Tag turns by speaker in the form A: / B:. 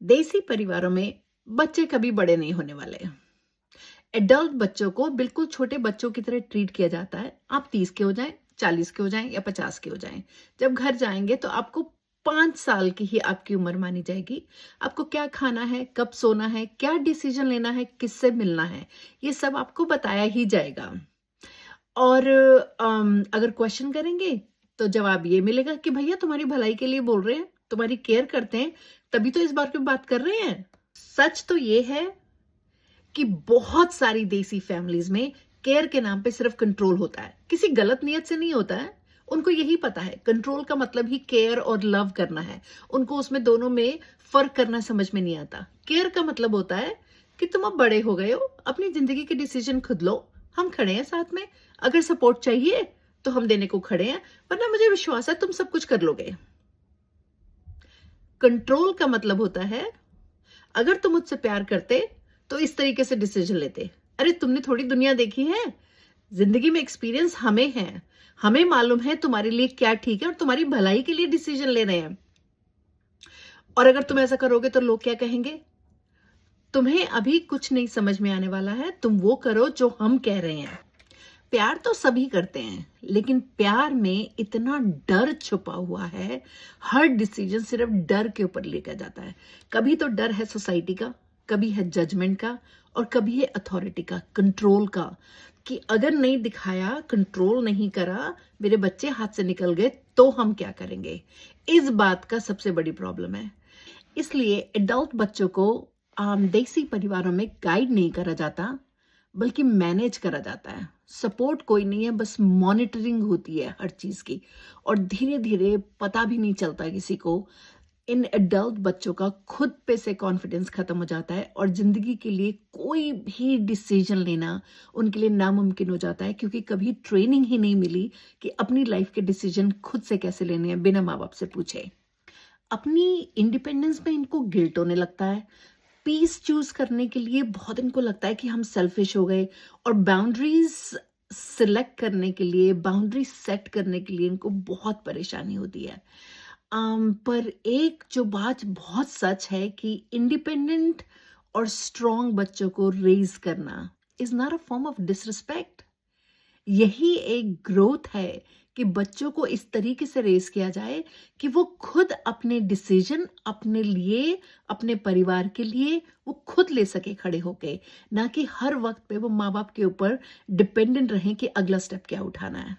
A: देसी परिवारों में बच्चे कभी बड़े नहीं होने वाले। एडल्ट बच्चों को बिल्कुल छोटे बच्चों की तरह ट्रीट किया जाता है। आप 30 के हो जाएं, 40 के हो जाएं या 50 के हो जाएं, जब घर जाएंगे तो आपको 5 साल की ही आपकी उम्र मानी जाएगी। आपको क्या खाना है, कब सोना है, क्या डिसीजन लेना है, किससे मिलना है, ये सब आपको बताया ही जाएगा। और अगर क्वेश्चन करेंगे तो जवाब ये मिलेगा कि भैया तुम्हारी भलाई के लिए बोल रहे हैं, तुम्हारी केयर करते हैं, तभी तो इस बारे में बात कर रहे हैं। सच तो ये है कि बहुत सारी देसी फैमिलीज में केयर के नाम पे सिर्फ कंट्रोल होता है, किसी गलत नियत से नहीं होता है। उनको यही पता है कंट्रोल का मतलब ही केयर और लव करना है। उनको उसमें दोनों में फर्क करना समझ में नहीं आता। केयर का मतलब होता है कि तुम अब बड़े हो गए हो, अपनी जिंदगी के डिसीजन खुद लो, हम खड़े हैं साथ में, अगर सपोर्ट चाहिए तो हम देने को खड़े हैं, वरना मुझे विश्वास है तुम सब कुछ कर लोगे। कंट्रोल का मतलब होता है अगर तुम मुझसे प्यार करते तो इस तरीके से डिसीजन लेते। अरे तुमने थोड़ी दुनिया देखी है, जिंदगी में एक्सपीरियंस हमें है, हमें मालूम है तुम्हारे लिए क्या ठीक है और तुम्हारी भलाई के लिए डिसीजन ले रहे हैं। और अगर तुम ऐसा करोगे तो लोग क्या कहेंगे? तुम्हें अभी कुछ नहीं समझ में आने वाला है, तुम वो करो जो हम कह रहे हैं। प्यार तो सभी करते हैं, लेकिन प्यार में इतना डर छुपा हुआ है, हर डिसीजन सिर्फ डर के ऊपर लेकर जाता है। कभी तो डर है सोसाइटी का, कभी है जजमेंट का, और कभी है अथॉरिटी का, कंट्रोल का, कि अगर नहीं दिखाया, कंट्रोल नहीं करा, मेरे बच्चे हाथ से निकल गए तो हम क्या करेंगे। इस बात का सबसे बड़ी प्रॉब्लम है। इसलिए एडल्ट बच्चों को देसी परिवारों में गाइड नहीं करा जाता, बल्कि मैनेज करा जाता है। सपोर्ट कोई नहीं है, बस मॉनिटरिंग होती है हर चीज की, और धीरे धीरे पता भी नहीं चलता किसी को। इन एडल्ट बच्चों का खुद पे से कॉन्फिडेंस खत्म हो जाता है और जिंदगी के लिए कोई भी डिसीजन लेना उनके लिए नामुमकिन हो जाता है, क्योंकि कभी ट्रेनिंग ही नहीं मिली कि अपनी लाइफ के डिसीजन खुद से कैसे लेने हैं बिना माँ बाप से पूछे। अपनी इंडिपेंडेंस में इनको गिल्ट होने लगता है। पीस चूज करने के लिए बहुत इनको लगता है कि हम सेल्फिश हो गए, और बाउंड्रीज सिलेक्ट करने के लिए, बाउंड्री सेट करने के लिए इनको बहुत परेशानी होती है। पर एक जो बात बहुत सच है कि इंडिपेंडेंट और स्ट्रॉन्ग बच्चों को रेज करना is not a form of disrespect. यही एक ग्रोथ है कि बच्चों को इस तरीके से रेस किया जाए कि वो खुद अपने डिसीजन अपने लिए, अपने परिवार के लिए वो खुद ले सके खड़े होके, ना कि हर वक्त पे वो माँ बाप के ऊपर डिपेंडेंट रहें कि अगला स्टेप क्या उठाना है।